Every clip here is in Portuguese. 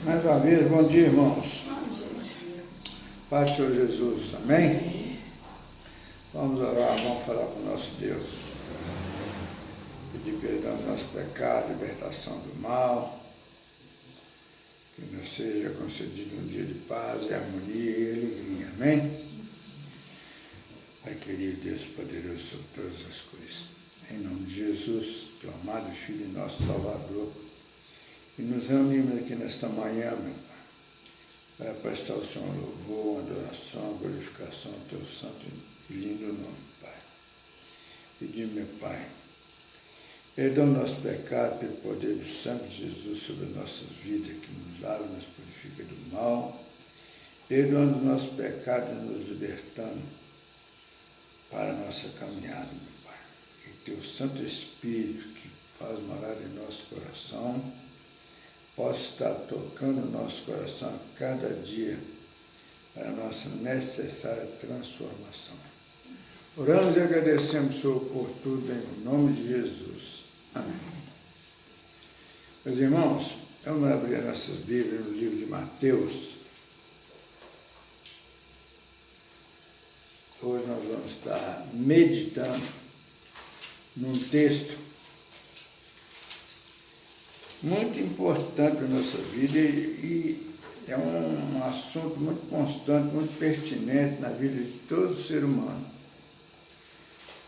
Mais uma vez, bom dia, irmãos. Bom dia. Pai do Senhor Jesus, amém? Vamos orar, vamos falar com o nosso Deus. Pedir perdão do nosso pecado, libertação do mal. Que nos seja concedido um dia de paz e harmonia e alegria, amém? Pai querido, Deus poderoso sobre todas as coisas. Em nome de Jesus, teu amado Filho e nosso Salvador. E nos reunimos aqui nesta manhã, meu Pai, para prestar ao Senhor louvor, adoração, glorificação ao teu santo e lindo nome, Pai. Pedir, meu Pai, perdão do nosso pecado pelo poder do sangue de Jesus sobre as nossas vidas, que nos lava e nos purifica do mal, perdoando os nossos pecados e nos libertando para a nossa caminhada, meu Pai. E teu Santo Espírito, que faz morar em nosso coração, possa estar tocando o nosso coração a cada dia para a nossa necessária transformação. Oramos e agradecemos, Senhor, por tudo, em nome de Jesus. Amém. Meus irmãos, vamos abrir nossas Bíblias no livro de Mateus. Hoje nós vamos estar meditando num texto muito importante para a nossa vida e é um assunto muito constante, muito pertinente na vida de todo ser humano.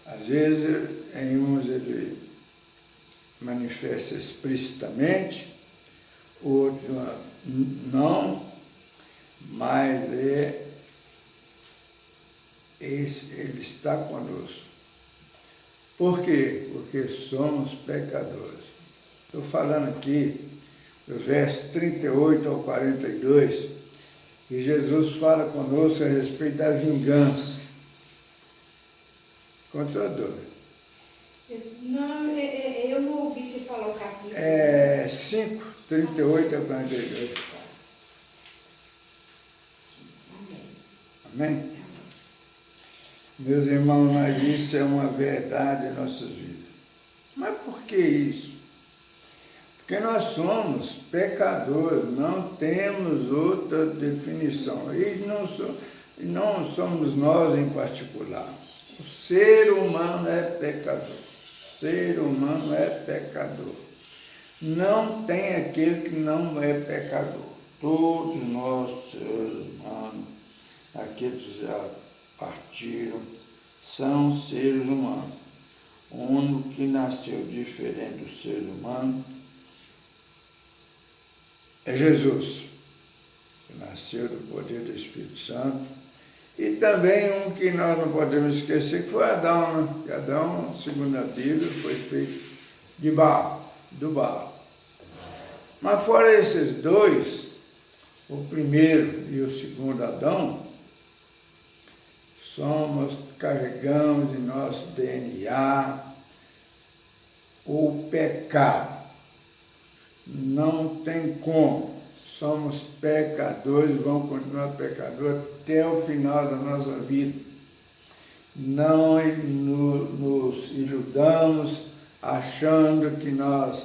Às vezes, em uns ele manifesta explicitamente, outros não, mas ele está conosco. Por quê? Porque somos pecadores. Estou falando aqui do verso 38 ao 42, que Jesus fala conosco a respeito da vingança. Contou a dor? Não, eu não ouvi você falar o capítulo. 5, 38 ao 42. Amém? Meus irmãos, mas isso é uma verdade em nossas vidas. Mas por que isso? Porque nós somos pecadores, não temos outra definição. E não somos nós em particular. O ser humano é pecador. O ser humano é pecador. Não tem aquele que não é pecador. Todos nós, seres humanos, aqueles que já partiram, são seres humanos. O único que nasceu diferente do ser humano é Jesus, que nasceu do poder do Espírito Santo, e também um que nós não podemos esquecer, que foi Adão, né? Que Adão, segundo a Bíblia, foi feito de barro, do barro. Mas fora esses dois, o primeiro e o segundo Adão, carregamos em nosso DNA o pecado. Não tem como. Somos pecadores, vamos continuar pecadores até o final da nossa vida. Não nos iludamos achando que nós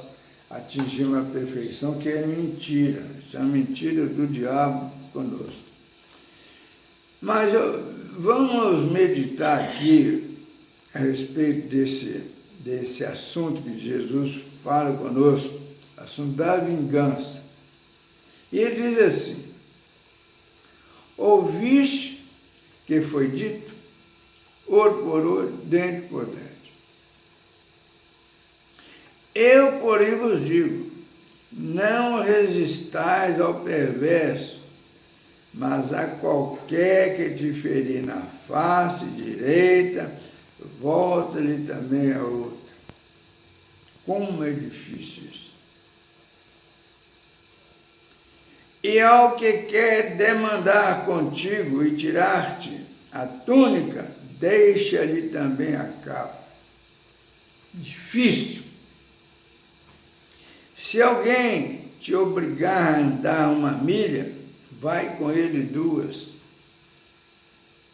atingimos a perfeição, que é mentira. Isso é uma mentira do diabo conosco. Mas vamos meditar aqui a respeito desse assunto que Jesus fala conosco, assunto da vingança. E ele diz assim: ouviste que foi dito, olho por olho, dente por dente. Eu, porém, vos digo, não resistais ao perverso, mas a qualquer que te ferir na face direita, volta-lhe também a outra. Como é difícil isso. E ao que quer demandar contigo e tirar-te a túnica, deixa-lhe também a capa. Difícil. Se alguém te obrigar a andar 1 milha, vai com ele 2.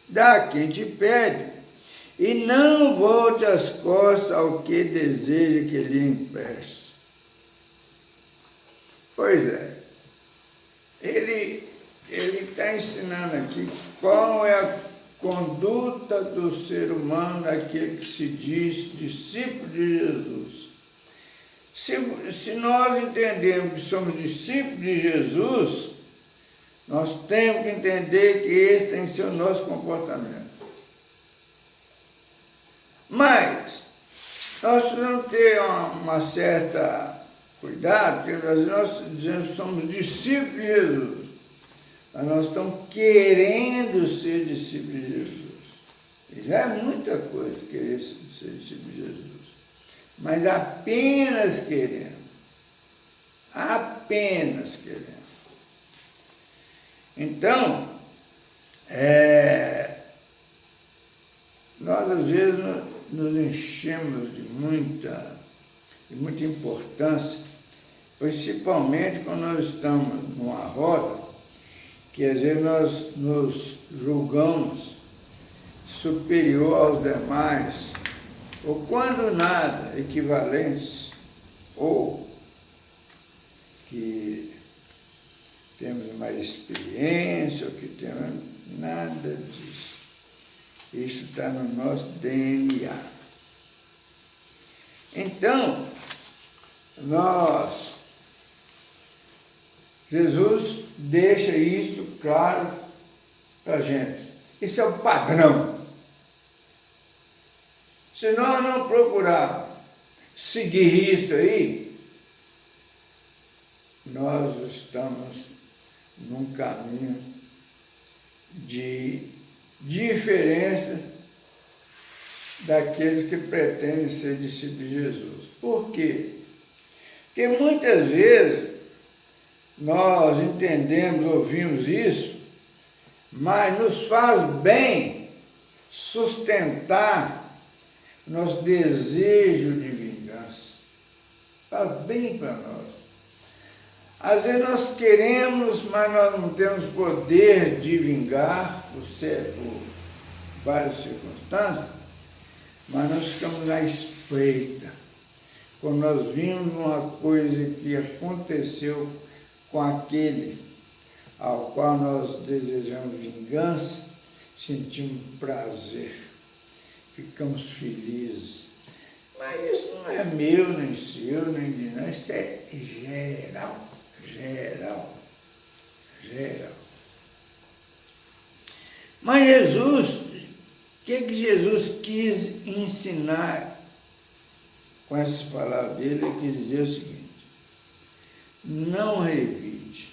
Dá quem te pede, e não volte as costas ao que deseja que lhe empreste. Pois é, ele está ensinando aqui qual é a conduta do ser humano, aquele que se diz discípulo de Jesus. Se nós entendemos que somos discípulos de Jesus, nós temos que entender que esse tem que ser o nosso comportamento. Mas nós precisamos ter uma certa cuidado, porque nós dizemos que somos discípulos de Jesus, mas nós estamos querendo ser discípulos de Jesus. E já é muita coisa querer ser discípulo de Jesus, mas apenas querendo. Apenas querendo. Então, nós às vezes nos enchemos de muita importância, principalmente quando nós estamos numa roda, que às vezes nós nos julgamos superior aos demais, ou quando nada, equivalentes, ou que temos mais experiência, ou que temos nada disso. Isso está no nosso DNA. Então, Jesus deixa isso claro para a gente. Isso é o padrão. Se nós não procurarmos seguir isso aí, nós estamos num caminho de diferença daqueles que pretendem ser discípulos de Jesus. Por quê? Porque muitas vezes nós entendemos, ouvimos isso, mas nos faz bem sustentar nosso desejo de vingança. Faz bem para nós. Às vezes nós queremos, mas nós não temos poder de vingar por várias circunstâncias, mas nós ficamos na espreita. Quando nós vimos uma coisa que aconteceu com aquele ao qual nós desejamos vingança, sentimos prazer, ficamos felizes. Mas isso não é meu, nem seu, nem de nós, isso é geral. Mas Jesus, o que Jesus quis ensinar com essas palavras dele? Ele quis dizer o seguinte: não revide,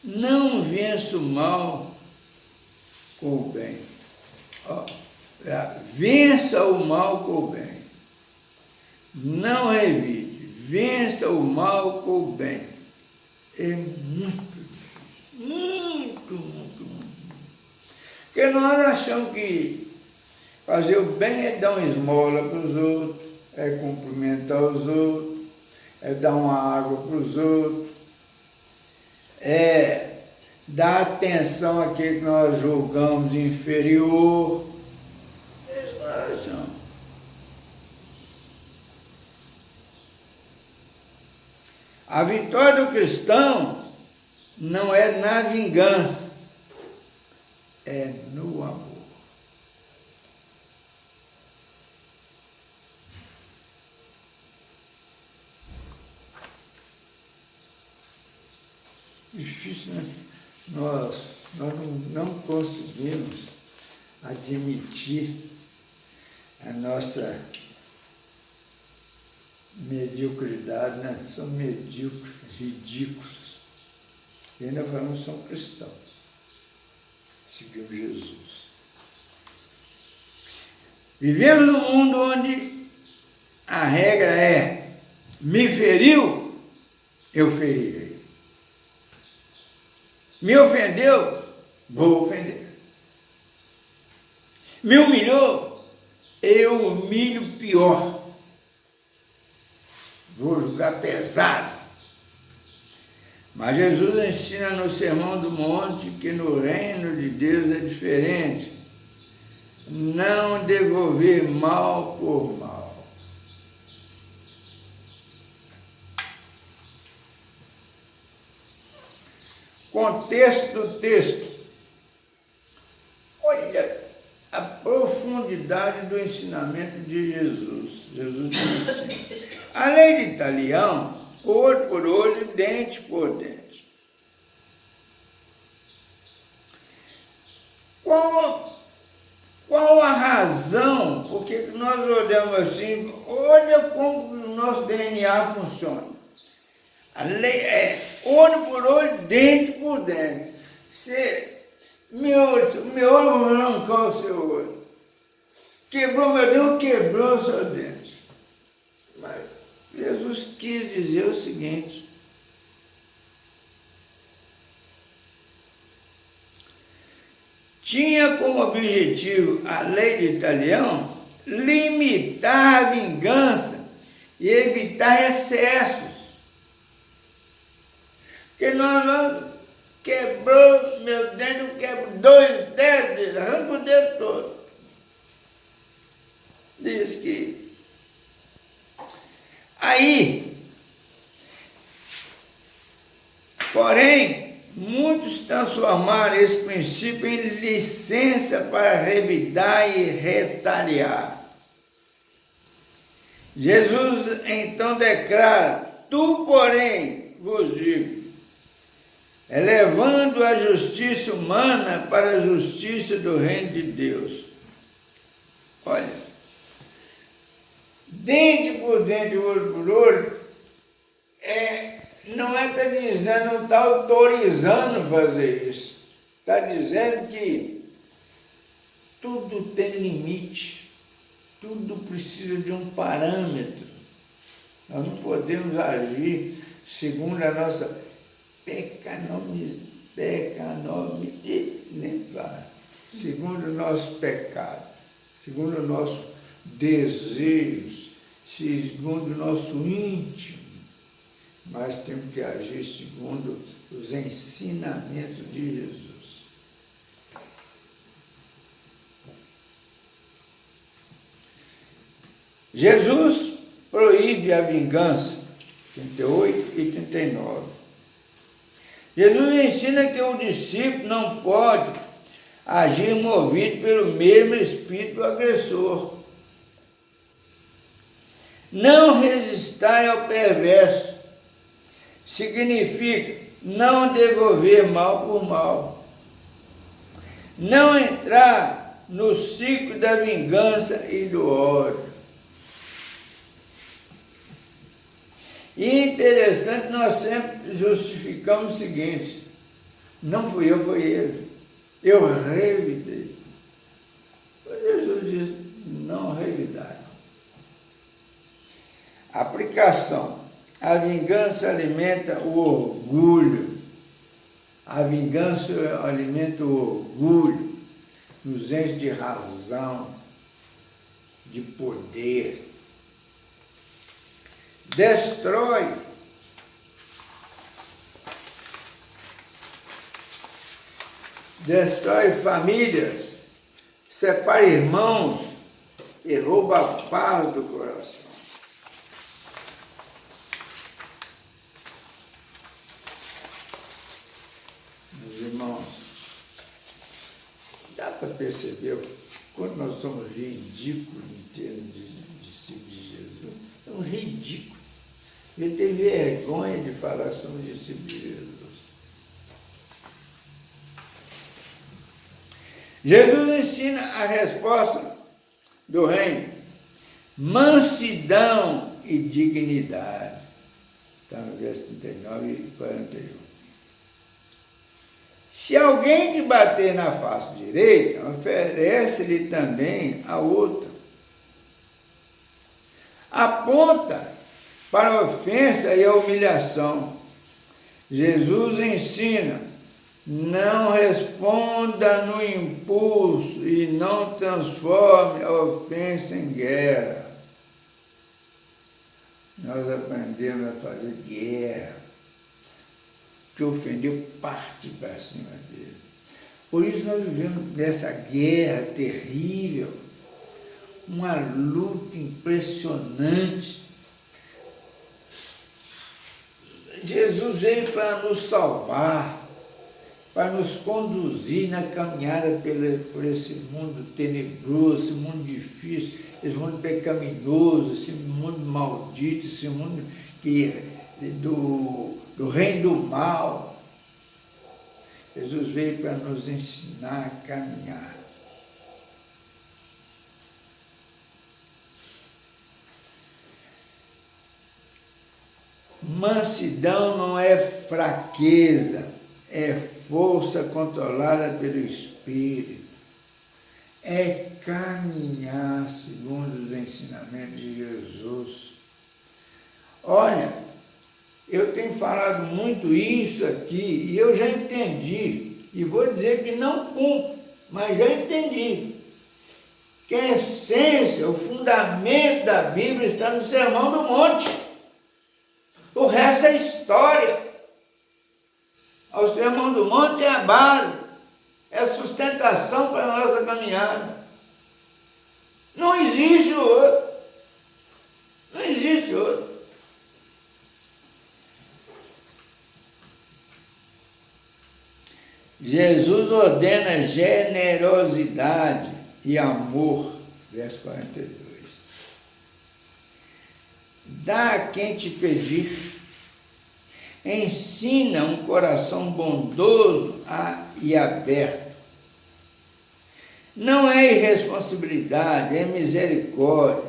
não vença o mal com o bem. Vença o mal com o bem. Não revide, vença o mal com o bem. É muito difícil, muito. Porque nós achamos que fazer o bem é dar uma esmola para os outros, é cumprimentar os outros, é dar uma água para os outros, é dar atenção àquele que nós julgamos inferior. Isso nós achamos. A vitória do cristão não é na vingança, é no amor. Difícil, né? Nós não conseguimos admitir a nossa mediocridade, né? São medíocres, ridículos. E ainda falamos que são cristãos. Seguimos Jesus. Vivemos num mundo onde a regra é: me feriu, eu ferirei. Me ofendeu, vou ofender. Me humilhou, eu humilho pior. Vou julgar pesado. Mas Jesus ensina no Sermão do Monte que no reino de Deus é diferente. Não devolver mal por mal. contexto do texto. Olha a profundidade do ensinamento de Jesus. Jesus disse: a lei de Italião, olho por olho, dente por dente. Qual a razão? Porque nós olhamos assim, olha como o nosso DNA funciona. A lei é olho por olho, dente por dente. Meu olho arrancou o seu olho. Quebrou meu dente, quebrou o seu dente. Mas Jesus quis dizer o seguinte: tinha como objetivo a lei de Italião limitar a vingança e evitar excessos. Porque nós quebrou meu dedo, quebrou 2 dedos, arranca o dedo todo. Diz que aí, porém, muitos transformaram esse princípio em licença para revidar e retaliar. Jesus então declara: tu, porém, vos digo, elevando a justiça humana para a justiça do reino de Deus. Olha, dente por dente, olho por olho, não está dizendo, não está autorizando fazer isso. Está dizendo que tudo tem limite, tudo precisa de um parâmetro. Nós não podemos agir segundo a nossa segundo o nosso pecado, segundo o nosso desejo, segundo o nosso íntimo, mas temos que agir segundo os ensinamentos de Jesus. Jesus proíbe a vingança, 38 e 39. Jesus ensina que o discípulo não pode agir movido pelo mesmo espírito do agressor. Não resistai ao perverso significa não devolver mal por mal. Não entrar no ciclo da vingança e do ódio. E interessante, nós sempre justificamos o seguinte: não fui eu, foi ele. Eu revidei. Jesus diz: não revidai. Aplicação: a vingança alimenta o orgulho. A vingança alimenta o orgulho, nos enche de razão, de poder. Destrói famílias, separa irmãos e rouba a paz do coração. Meus irmãos, dá para perceber quando nós somos ridículos em termos de discípulos de Jesus? Somos ridículos. Ele tem vergonha de falar que somos discípulos de Jesus. Jesus ensina a resposta do reino: mansidão e dignidade. Está no verso 39 e 41. Se alguém te bater na face direita, oferece-lhe também a outra. Aponta para a ofensa e a humilhação. Jesus ensina: não responda no impulso e não transforme a ofensa em guerra. Nós aprendemos a fazer guerra. Que ofendeu, parte para cima dele. Por isso nós vivemos nessa guerra terrível, uma luta impressionante. Jesus veio para nos salvar, para nos conduzir na caminhada por esse mundo tenebroso, esse mundo difícil, esse mundo pecaminoso, esse mundo maldito, esse mundo do reino do mal. Jesus veio para nos ensinar a caminhar. Mansidão não é fraqueza, é força controlada pelo Espírito. É caminhar segundo os ensinamentos de Jesus. Olha, eu tenho falado muito isso aqui e eu já entendi. E vou dizer que não cumpro, mas já entendi. Que a essência, o fundamento da Bíblia está no Sermão do Monte. O resto é história. O Sermão do Monte é a base, é a sustentação para a nossa caminhada. Não existe outro. Não existe outro. Jesus ordena generosidade e amor, verso 42. Dá a quem te pedir, ensina um coração bondoso e aberto. Não é irresponsabilidade, é misericórdia,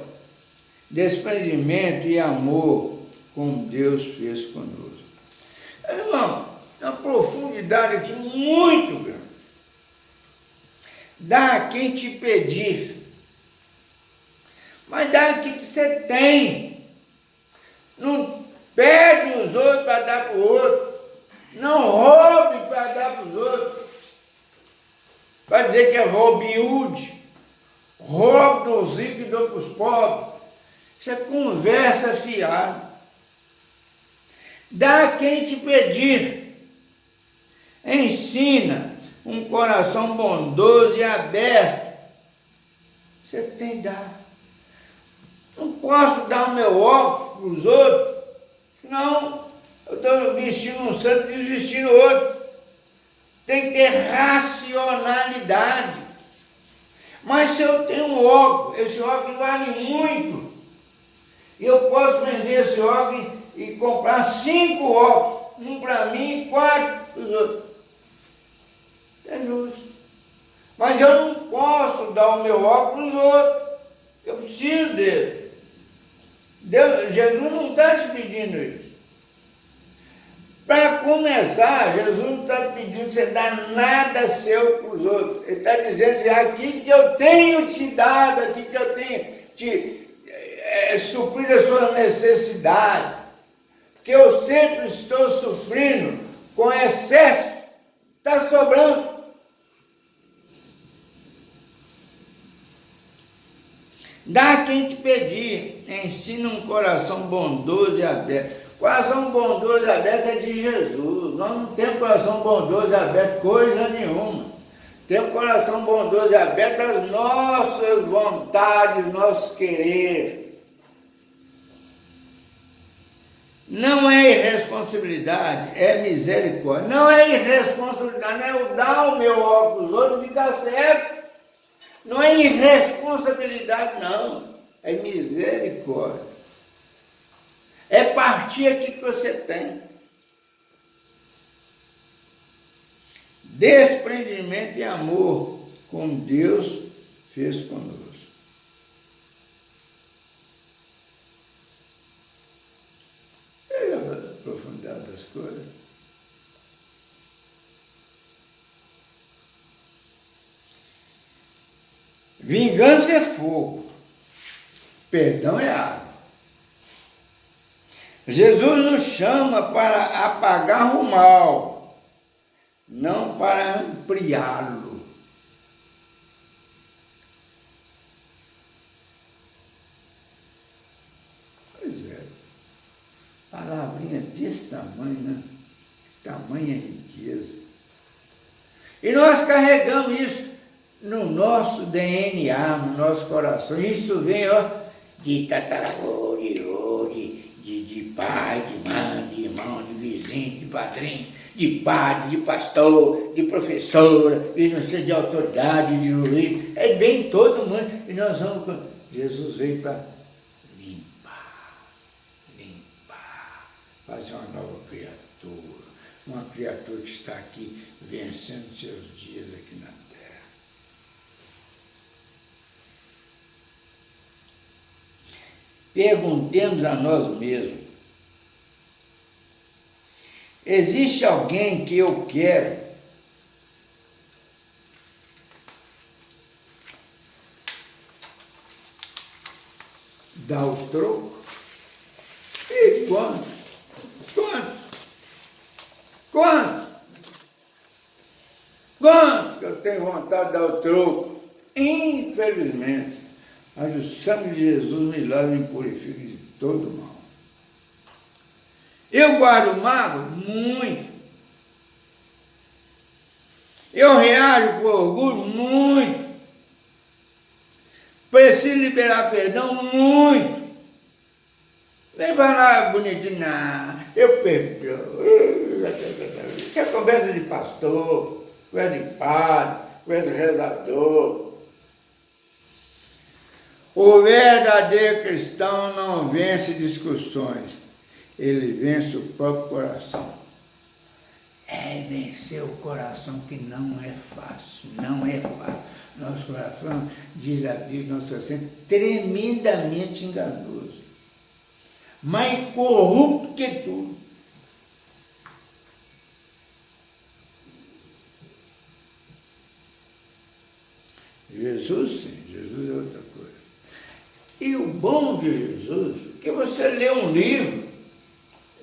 desprendimento e amor, como Deus fez conosco. Irmão, é uma profundidade aqui muito grande. Dá a quem te pedir, mas dá aquilo que você tem. Não pede os outros para dar para o outro. Não roube para dar para os outros. Para dizer que é Robin Hood. Roubo dos ricos e dou para os pobres. Isso é conversa fiada. Dá a quem te pedir. Ensina um coração bondoso e aberto. Você tem que dar. Não posso dar o meu óculos para os outros, senão eu estou vestindo um santo e desvestindo o outro. Tem que ter racionalidade. Mas se eu tenho um óculos, esse óculos vale muito, e eu posso vender esse óculos e comprar 5 óculos, um para mim e 4 para os outros. É justo. Mas eu não posso dar o meu óculos aos outros. Eu preciso dele. Jesus não está te pedindo isso. Para começar, Jesus não está pedindo que você dê nada seu para os outros. Ele está dizendo assim, aquilo que eu tenho te dado, aquilo que eu tenho te suprido as suas necessidades. Porque eu sempre estou sofrendo com excesso. Está sobrando. Dá a quem te pedir, ensina um coração bondoso e aberto. Coração bondoso e aberto é de Jesus. Nós não temos coração bondoso e aberto coisa nenhuma. Temos coração bondoso e aberto às nossas vontades, nossos quereres. Não é irresponsabilidade, é misericórdia. Não é irresponsabilidade, não é eu dar o meu óculos aos outros e ficar certo. Não é irresponsabilidade, não. É misericórdia. É partir aquilo que você tem. Desprendimento e amor, como Deus fez conosco. Veja a profundidade das coisas. Vingança é fogo, perdão é água. Jesus nos chama para apagar o mal, não para ampliá-lo. Pois é, palavrinha desse tamanho, né? Tamanha riqueza. E nós carregamos isso no nosso DNA, no nosso coração. Isso vem, ó, de tataravô, de pai, de mãe, de irmão, de vizinho. tiozinho, de padrinho, de padre, de pastor, de professora, e não sei, de autoridade, de juiz. Ele vem todo mundo e nós vamos... Jesus veio para limpar, fazer uma nova criatura. Uma criatura que está aqui vencendo seus dias aqui na terra. Perguntemos a nós mesmos: existe alguém que eu quero dar o troco? E quantos? Quantos que eu tenho vontade de dar o troco? Infelizmente, mas o sangue de Jesus me lava e me purifica de todo mal. Eu guardo mágoa? Muito. Eu reajo por orgulho? Muito. Preciso liberar perdão? Muito. Vem para lá bonitinho, não, eu perdoo. Isso é conversa de pastor, conversa de padre, conversa de rezador. O verdadeiro cristão não vence discussões, ele vence o próprio coração. É vencer o coração, que não é fácil, não é fácil. Nosso coração, diz a Bíblia, nosso coração é tremendamente enganoso, mais corrupto que tudo. Jesus, sim, Jesus é outra coisa. E o bom de Jesus é que você lê um livro,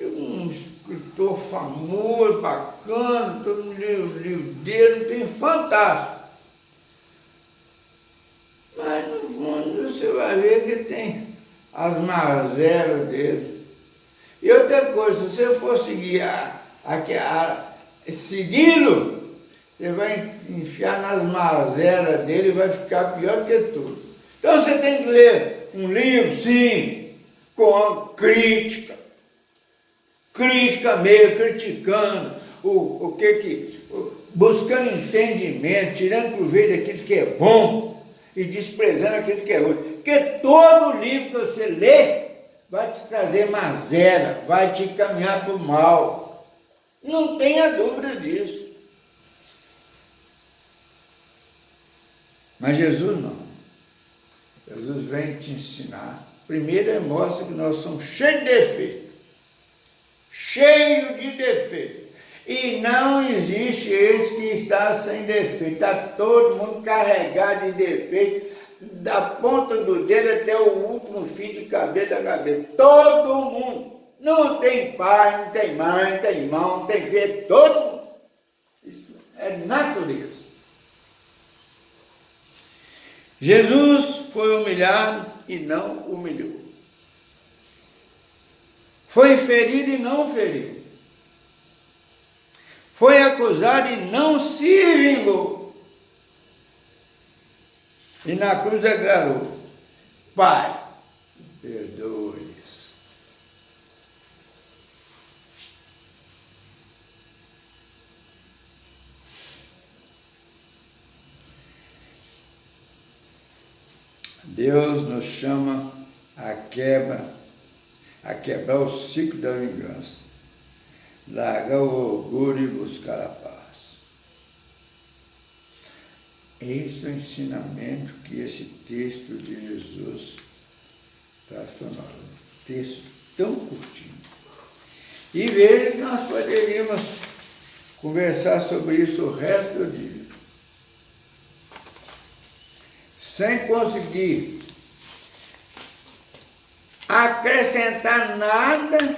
um escritor famoso, bacana, todo mundo lê o livro dele, tem fantástico. Mas no fundo você vai ver que tem as mazelas dele. E outra coisa, se você for segui-lo, você vai enfiar nas mazelas dele e vai ficar pior que tudo. Então você tem que ler um livro, sim, com crítica mesmo, criticando buscando entendimento, tirando proveito daquilo que é bom e desprezando aquilo que é ruim. Porque todo livro que você lê vai te trazer mazela, vai te encaminhar para o mal. Não tenha dúvida disso. Mas Jesus não. Jesus vem te ensinar. Primeiro ele mostra que nós somos cheios de defeitos. Cheios de defeitos. E não existe esse que está sem defeito. Está todo mundo carregado de defeito, da ponta do dedo até o último fio de cabelo da cabeça. Todo mundo. Não tem pai, não tem mãe, não tem irmão, não tem filho, todo mundo. Isso é natureza. Jesus foi humilhado e não humilhou. Foi ferido e não feriu. Foi acusado e não se vingou. E na cruz declarou: Pai, perdoe-lhes. Deus nos chama a quebrar o ciclo da vingança, largar o orgulho e buscar a paz. Esse é o ensinamento que esse texto de Jesus traz para nós. Um texto tão curtinho. E veja que nós poderíamos conversar sobre isso o resto do dia, sem conseguir acrescentar nada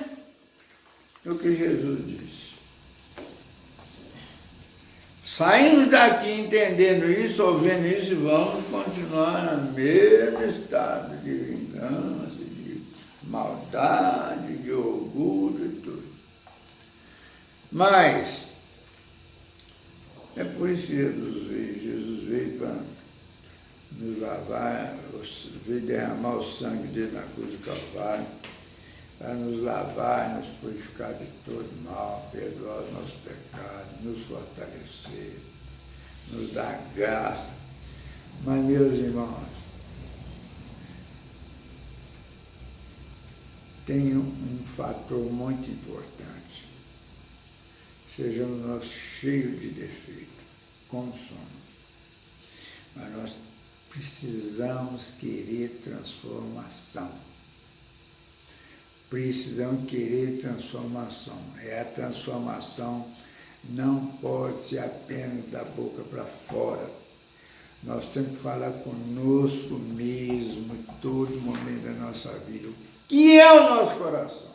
do que Jesus disse. Saímos daqui entendendo isso, ouvindo isso, e vamos continuar no mesmo estado de vingança, de maldade, de orgulho e tudo. Mas é por isso que Jesus veio para nos lavar, veio derramar o sangue dele na cruz do Calvário, para nos lavar e nos purificar de todo mal, perdoar os nossos pecados, nos fortalecer, nos dar graça. Mas, meus irmãos, tem um fator muito importante. Sejamos nós cheios de defeito, como somos. Mas nós precisamos querer transformação. Precisamos querer transformação. A transformação não pode ser apenas da boca para fora. Nós temos que falar conosco mesmo em todo momento da nossa vida. O que é o nosso coração?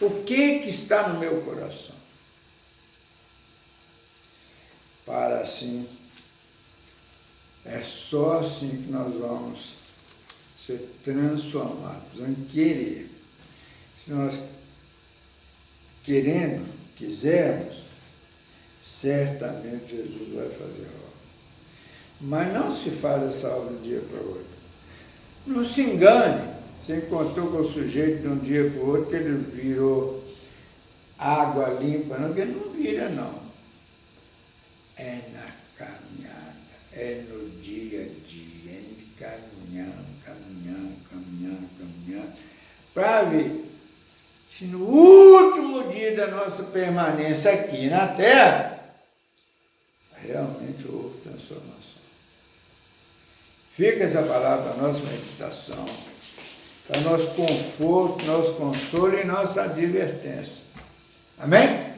O que está no meu coração? Para assim, é só assim que nós vamos ser transformados, vamos querer. Se nós quisermos, certamente Jesus vai fazer a obra. Mas não se faz essa obra de um dia para o outro. Não se engane. Você encontrou com o sujeito de um dia para o outro que ele virou água limpa, não, que ele não vira, não. É na caminhada, é no dia a dia, é caminhando, para ver se no último dia da nossa permanência aqui na Terra, realmente houve transformação. Fica essa palavra para a nossa meditação, para nosso conforto, nosso consolo e nossa advertência. Amém?